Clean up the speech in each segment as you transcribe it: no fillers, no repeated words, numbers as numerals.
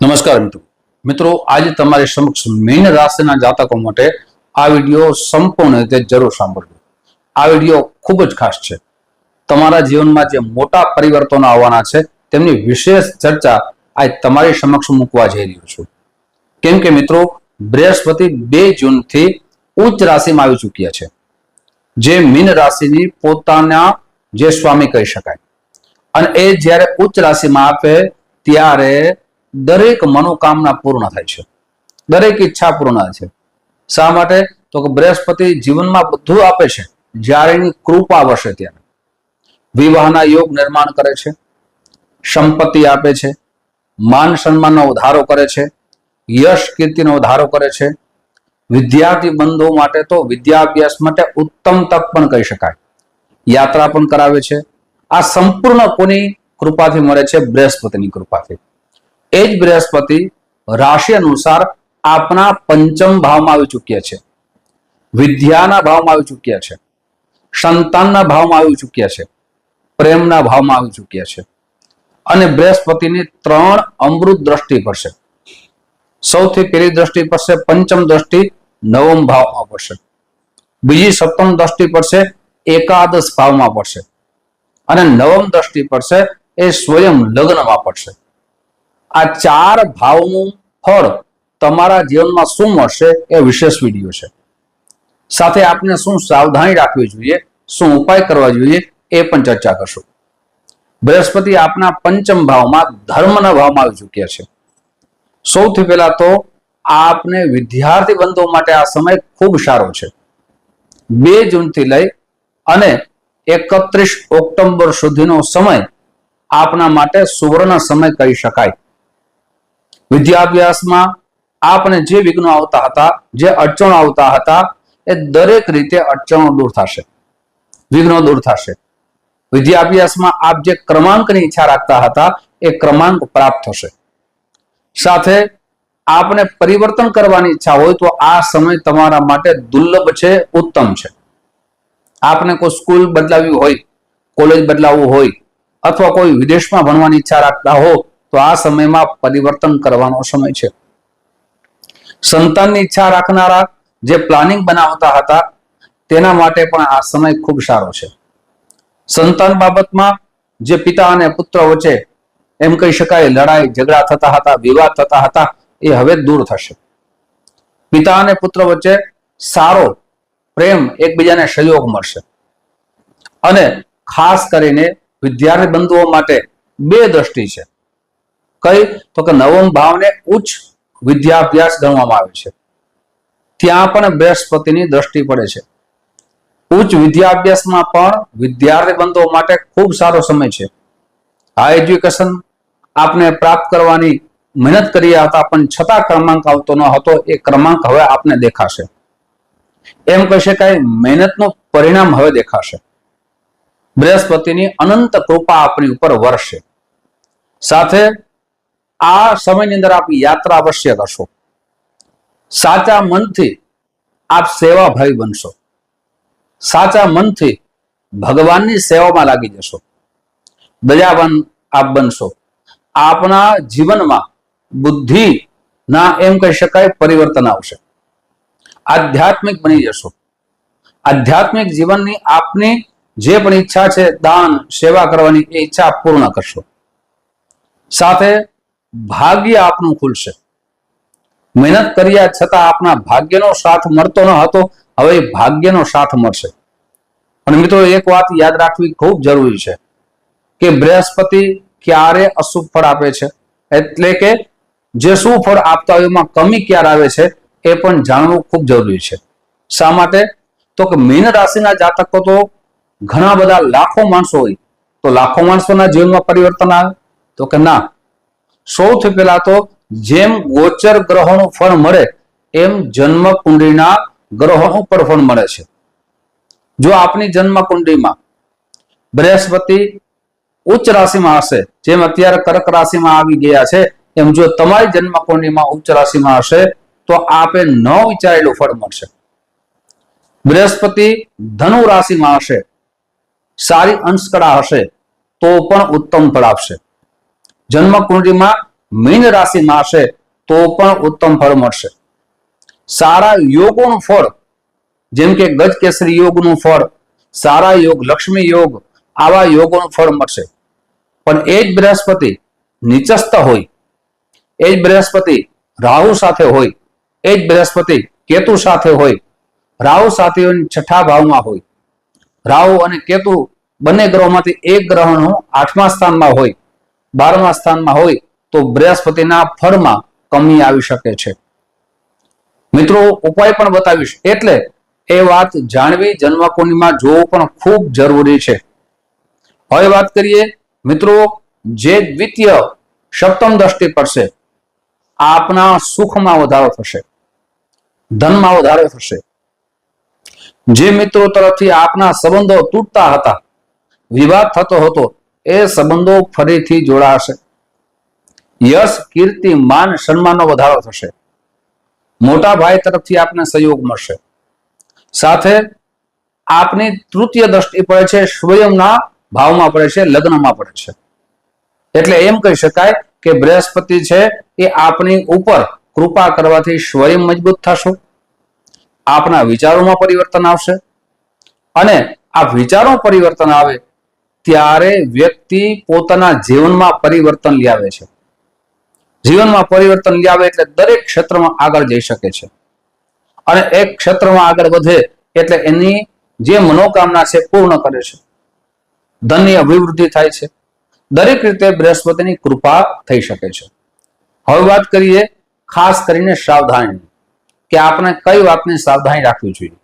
નમસ્કાર મિત્રો આજે તમારી સમક્ષ મીન રાશિના જાતકો માટે આ વિડીયો સંપૂર્ણ રીતે જરૂર સાંભળજો। આ વિડીયો ખૂબ જ ખાસ છે। તમારા જીવનમાં જે મોટા પરિવર્તનો આવવાના છે તેમની વિશેષ ચર્ચા આજ તમારી સમક્ષ મૂકવા જઈ રહ્યો છું। કેમ કે મિત્રો બૃહસ્પતિ 2 જૂનથી ઉચ્ચ રાશિમાં આવી ચૂક્યા છે, જે મીન રાશિની પોતાના જે સ્વામી કહી શકાય। અને એ જ્યારે ઉચ્ચ રાશિમાં આપે ત્યારે દરેક મનોકામના પૂર્ણ થાય છે, દરેક ઈચ્છા પૂર્ણ થાય છે। શા માટે? તો કે બૃહસ્પતિ જીવનમાં બધું આપે છે જ્યારે એની કૃપા વસે ત્યારે। વિવાહના યોગ નિર્માણ કરે છે, સંપત્તિ આપે છે, માન સન્માનનો વધારો કરે છે, યશ કીર્તિનો વધારો કરે છે। વિદ્યાર્થી બંધુઓ માટે તો વિદ્યાભ્યાસ માટે ઉત્તમ તક પણ કહી શકાય, યાત્રા પણ કરાવે છે। આ સંપૂર્ણ કોની કૃપાથી મળે છે? બૃહસ્પતિની કૃપાથી। એ જ બૃહસ્પતિ રાશિ અનુસાર આપના પંચમ ભાવમાં આવી ચૂક્યા છે, વિદ્યાના ભાવમાં આવી ચૂક્યા છે, સંતાનના ભાવમાં આવી ચૂક્યા છે, પ્રેમના ભાવમાં આવી ચૂક્યા છે। અને બૃહસ્પતિની 3 અમૃત દ્રષ્ટિ પડશે। સૌથી પહેલી દ્રષ્ટિ પડશે પંચમ દ્રષ્ટિ નવમ ભાવમાં પડશે, બીજી સપ્તમ દ્રષ્ટિ પડશે એકાદશ ભાવમાં પડશે, અને નવમ દ્રષ્ટિ પડશે એ સ્વયં લગ્નમાં પડશે। આ 4 ભાવનું ફળ તમારા જીવનમાં શું મળશે એ વિશેષ વિડીયો છે। સાથે આપને શું સાવધાની રાખવી જોઈએ, શું ઉપાય કરવા જોઈએ એ પણ ચર્ચા કરશું। બૃહસ્પતિ આપના પંચમ ભાવમાં ધર્મના ભાવમાં આવી ચૂક્યા છે। સૌથી પહેલા તો આપને વિદ્યાર્થી બંધુઓ માટે આ સમય ખૂબ સારો છે। 2 જૂનથી લઈ અને 31 ઓક્ટોબર સુધીનો સમય આપના માટે સુવર્ણ સમય કહી શકાય। વિદ્યાભ્યાસમાં આપને જે વિઘ્નો આવતા હતા, જે અડચણો આવતા હતા, એ દરેક રીતે અડચણો દૂર થશે, વિઘ્નો દૂર થશે। વિદ્યાભ્યાસમાં આપ જે ક્રમાંકની ઈચ્છા રાખતા હતા એ ક્રમાંક પ્રાપ્ત થશે। સાથે આપને પરિવર્તન કરવાની ઈચ્છા હોય તો આ સમય તમારા માટે દુર્લભ છે, ઉત્તમ છે। આપને કોઈ સ્કૂલ બદલાવી હોય, કોલેજ બદલાવવું હોય, અથવા કોઈ વિદેશમાં ભણવાની ઈચ્છા રાખતા હો તો આ સમયમાં પરિવર્તન કરવાનો સમય છે। સંતાનની ઈચ્છા રાખનારા જે પ્લાનિંગ બનાવતા હતા તેના માટે પણ આ સમય ખૂબ સારો છે। સંતાન બાબતમાં જે પિતા અને પુત્ર વચ્ચે એમ કહી શકાય લડાઈ ઝઘડા થતા હતા, વિવાદ થતા હતા, એ હવે દૂર થશે। પિતા અને પુત્ર વચ્ચે સારો પ્રેમ, એકબીજાને સહયોગ મળશે। અને ખાસ કરીને વિદ્યાર્થી બંધુઓ માટે 2 દ્રષ્ટિ છે। કઈ? તો કે નવમ ભાવને ઉચ્ચ વિદ્યાભ્યાસ ગણવામાં આવે છે, ત્યાં પણ બૃહસ્પતિની દ્રષ્ટિ પડે છે। ઉચ્ચ વિદ્યાભ્યાસમાં પણ વિદ્યાર્થી બંધુઓ માટે ખૂબ સારો સમય છે। આ એજ્યુકેશન આપને પ્રાપ્ત કરવાની મહેનત કરી હતા પણ છતાં ક્રમાંક આવતો ન હતો, એ ક્રમાંક હવે આપને દેખાશે। એમ કહી શકાય મહેનતનું પરિણામ હવે દેખાશે। બૃહસ્પતિની અનંત કૃપા આપણી ઉપર વરસશે। સાથે આ સમયની અંદર આપ યાત્રા અવશ્ય કરશો। સાચા મનથી આપ સેવાભાવી બનશો, સાચા મનથી ભગવાનની સેવામાં લાગી જશો, દયાવાન આપ બનશો। આપના જીવનમાં બુદ્ધિના એમ કહી શકાય પરિવર્તન આવશે, આધ્યાત્મિક બની જશો। આધ્યાત્મિક જીવનની આપની જે પણ ઈચ્છા છે, દાન સેવા કરવાની, એ ઈચ્છા પૂર્ણ કરશો। સાથે ભાગ્ય આપનું ખુલશે। મહેનત કર્યા છતાં આપના ભાગ્યનો સાથ મળતો ન હતો, હવે ભાગ્યનો સાથ મળશે। અને મિત્રો એક વાત યાદ રાખવી ખૂબ જરૂરી છે કે બૃહસ્પતિ ક્યારે અશુભ ફળ આપે છે, એટલે કે જે શું ફળ આપતા હોય એમાં કમી ક્યારે આવે છે એ પણ જાણવું ખૂબ જરૂરી છે। શા માટે? તો કે મીન રાશિના જાતકો તો ઘણા બધા લાખો માણસો હોય, તો લાખો માણસોના જીવનમાં પરિવર્તન આવે? તો કે ના। સૌથી પહેલા તો જેમ ગોચર ગ્રહોનું ફળ મળે એમ જન્મ કુંડળીના ગ્રહોનું પણ ફળ મળે છે। જો આપની જન્મ કુંડળીમાં બૃહસ્પતિ ઉચ્ચ રાશિમાં હશે, જેમ અત્યારે કર્ક રાશિમાં આવી ગયા છે, એમ જો તમારી જન્મ કુંડળીમાં ઉચ્ચ રાશિમાં હશે તો આપે ન વિચારેલું ફળ મળશે। બૃહસ્પતિ ધનુ રાશિમાં હશે, સારી અંશકળા હશે તો પણ ઉત્તમ ફળ આપશે। જન્મ કુંડળીમાં મીન રાશિમાં હશે તો પણ ઉત્તમ ફળ મળશે. સારા યોગોનું ફળ, જેમ કે ગજ કેસરી યોગનું ફળ, સારા યોગ, લક્ષ્મી યોગ, આવા યોગોનું ફળ મળશે. પણ એ જ બૃહસ્પતિ નીચસ્થ હોય, એ જ બૃહસ્પતિ રાહુ સાથે હોય, એ જ બૃહસ્પતિ કેતુ સાથે હોય, રાહુ સાથે છઠ્ઠા ભાવમાં હોય, રાહુ અને કેતુ બંને ગ્રહોમાંથી એક ગ્રહનું 8મા સ્થાનમાં હોય, 12મા સ્થાનમાં હોય તો બૃહસ્પતિના ફળમાં કમી આવી શકે છે. મિત્રો ઉપાય પણ બતાવીશ, એટલે એ વાત જાણવી જન્મકુંડલીમાં જોવું પણ ખૂબ જરૂરી છે. હવે વાત કરીએ મિત્રો, જે દ્વિતીય સપ્તમ દ્રષ્ટિ પડશે, આપના સુખમાં વધારો થશે, ધનમાં વધારો થશે. જે મિત્રો તરફથી આપના સંબંધો તૂટતા હતા, વિવાદ થતો હતો, એ સંબંધો ફરીથી જોડાશે. યશ, કીર્તિ, માન, સન્માનનો વધારો થશે. મોટા ભાઈ તરફથી આપને સહયોગ મળશે. સાથે આપની તૃતીય દ્રષ્ટિ પડે છે, સ્વયંના ભાવમાં પડે છે, લગ્નમાં પડે છે. એટલે એમ કહી શકાય કે બૃહસ્પતિ છે એ આપની ઉપર કૃપા કરવાથી સ્વયં મજબૂત થશો. આપના વિચારોમાં પરિવર્તન આવશે, અને આ વિચારો પરિવર્તન આવે ત્યારે વ્યક્તિ પોતાના જીવનમાં પરિવર્તન લાવે છે. જીવનમાં પરિવર્તન લાવે એટલે દરેક ક્ષેત્રમાં આગળ જઈ શકે છે, અને એક ક્ષેત્રમાં આગળ વધે એટલે એની જે મનોકામના છે પૂર્ણ કરે છે. ધનની અભિવૃદ્ધિ થાય છે. દરેક રીતે બૃહસ્પતિની કૃપા થઈ શકે છે. હવે વાત કરીએ ખાસ કરીને સાવધાની, કે આપણે કઈ વાતની સાવધાની રાખવી જોઈએ.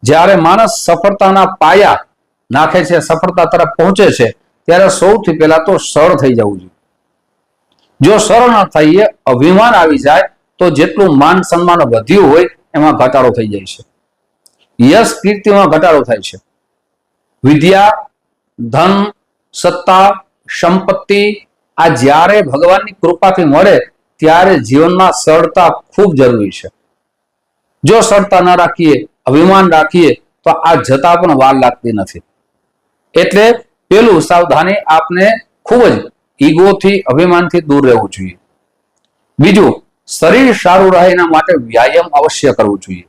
જ્યારે માણસ સફળતાના પાયા નાખે છે, સફળતા તરફ પહોંચે છે, ત્યારે સૌથી પહેલા તો સરળ થઈ જવું જોઈએ. જો સરળ ન થઈએ, અભિમાન આવી જાય તો જેટલું માન સન્માન વધ્યું હોય એમાં ઘટાડો થઈ જાય છે. યશ, કીર્તિમાં ઘટાડો થાય છે. વિદ્યા, ધન, સત્તા, સંપત્તિ આ જ્યારે ભગવાનની કૃપાથી મળે ત્યારે જીવનમાં સરળતા ખૂબ જરૂરી છે. જો સરળતા ન રાખીએ, અભિમાન રાખીએ તો આ જતા પણ વાર લાગતી નથી. એટલે પેલું સાવધાની આપને ખૂબ જ ઈગોથી, અભિમાનથી દૂર રહેવું જોઈએ. બીજું, શરીર સારું રહે એના માટે વ્યાયામ અવશ્ય કરવું જોઈએ.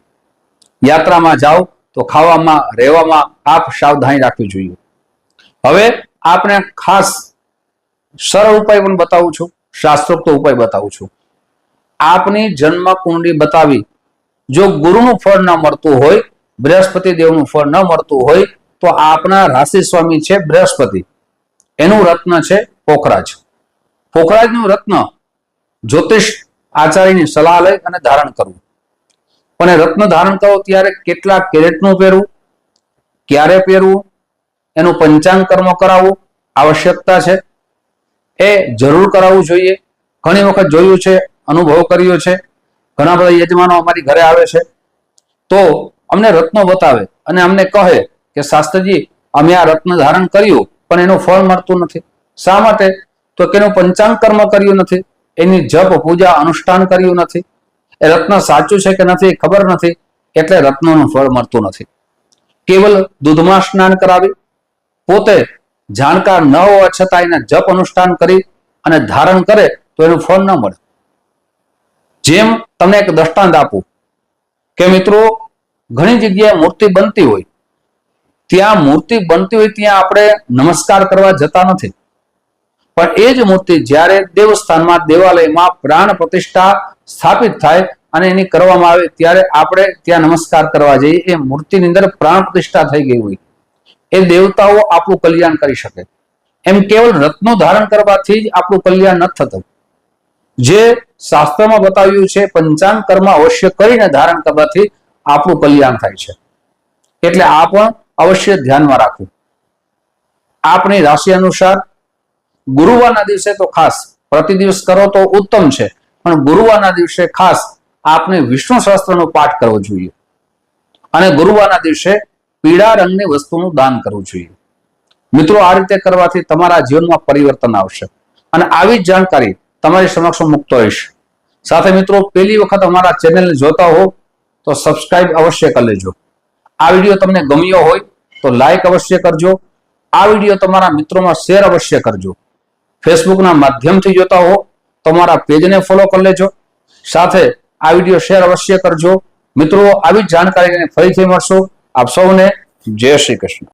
યાત્રામાં જાઓ તો ખાવામાં, રહેવામાં આપ સાવધાની રાખવી જોઈએ. હવે આપણે ખાસ સરળ ઉપાય પણ બતાવું છું, શાસ્ત્રોક્ત ઉપાય બતાવું છું. આપની જન્મ કુંડળી બતાવી, જો ગુરુનું ફળ ન મળતું હોય, બૃહસ્પતિ દેવનું ફળ ન મળતું હોય, તો આપના રાશિ સ્વામી છે બૃહસ્પતિ, એનું રત્ન છે પોખરાજ. પોખરાજનું રત્ન જ્યોતિષ આચાર્યની સલાહ લઈ અને ધારણ કરવું. પણ એ રત્ન ધારણ કરો ત્યારે કેટલા કેરેટનું પહેરવું, ક્યારે પહેરવું, એનું પંચાંગ કર્મ કરાવવું આવશ્યકતા છે. એ જરૂર કરાવવું જોઈએ. ઘણી વખત જોયું છે, અનુભવ કર્યો છે, ઘણા બધા યજમાનો અમારી ઘરે આવે છે તો અમને રત્નો બતાવે અને અમને કહે કે શાસ્ત્રજી અમે આ રત્ન ધારણ કર્યું પણ એનું ફળ મળતું નથી. શા માટે? તો કે એનું પંચાંગ કર્મ કર્યું નથી, એની જપ પૂજા અનુષ્ઠાન કર્યું નથી, એ રત્ન સાચું છે કે નથી ખબર નથી, એટલે રત્નોનું ફળ મળતું નથી. કેવલ દૂધમાં સ્નાન કરાવી, પોતે જાણકાર ન હોવા છતાં એને જપ અનુષ્ઠાન કરી અને ધારણ કરે તો એનું ફળ ન મળે. જેમ તમને એક દ્રષ્ટાંત આપું કે મિત્રો, ઘણી જગ્યાએ મૂર્તિ બનતી હોય, ત્યાં મૂર્તિ બનતી હોય ત્યાં આપણે નમસ્કાર કરવા જતા નથી. પણ એ જ મૂર્તિ જ્યારે દેવસ્થાનમાં, દેવાલયમાં પ્રાણ પ્રતિષ્ઠા સ્થાપિત થાય અને એની કરવામાં આવે ત્યારે આપણે ત્યાં નમસ્કાર કરવા જઈએ. એ મૂર્તિની અંદર પ્રાણ પ્રતિષ્ઠા થઈ ગઈ હોય. એ દેવતાઓ આપણું કલ્યાણ કરી શકે. એમ કેવલ રત્નો ધારણ કરવાથી જ આપણું કલ્યાણ નથી થતું. જે શાસ્ત્રમાં બતાવ્યું છે પંચાંગ કર્મ અવશ્ય કરીને ધારણ કરવાથી આપણું કલ્યાણ થાય છે. એટલે આ પણ અવશ્ય ધ્યાનમાં રાખવું. આપણી રાશિ અનુસાર ગુરુવારના દિવસે તો ખાસ, પ્રતિ દિવસ કરો તો ઉત્તમ છે, પણ ગુરુવારના દિવસે ખાસ આપને વિષ્ણુ સહસ્ત્રનો પાઠ કરવો જોઈએ અને ગુરુવારના દિવસે પીળા રંગની વસ્તુનું દાન કરવું જોઈએ. મિત્રો, આ રીતે કરવાથી તમારા જીવનમાં પરિવર્તન આવશે અને આવી જ જાણકારી તમારી સમક્ષ મૂકતો રહીશ. સાથે મિત્રો, પહેલી વખત અમારા ચેનલને જોતા હો તો સબસ્ક્રાઇબ અવશ્ય કરી લેજો. આ વિડીયો તમને ગમ્યો હોય તો લાઈક અવશ્ય કરજો. આ વિડીયો તમારા મિત્રોમાં શેર અવશ્ય કરજો. ફેસબુકના માધ્યમથી જોતા હો તમારા પેજને ફોલો કરી લેજો. સાથે આ વિડીયો શેર અવશ્ય કરજો. મિત્રો, આવી જ જાણકારીને ફરીથી મળશું. આપ સૌને જય શ્રી કૃષ્ણ.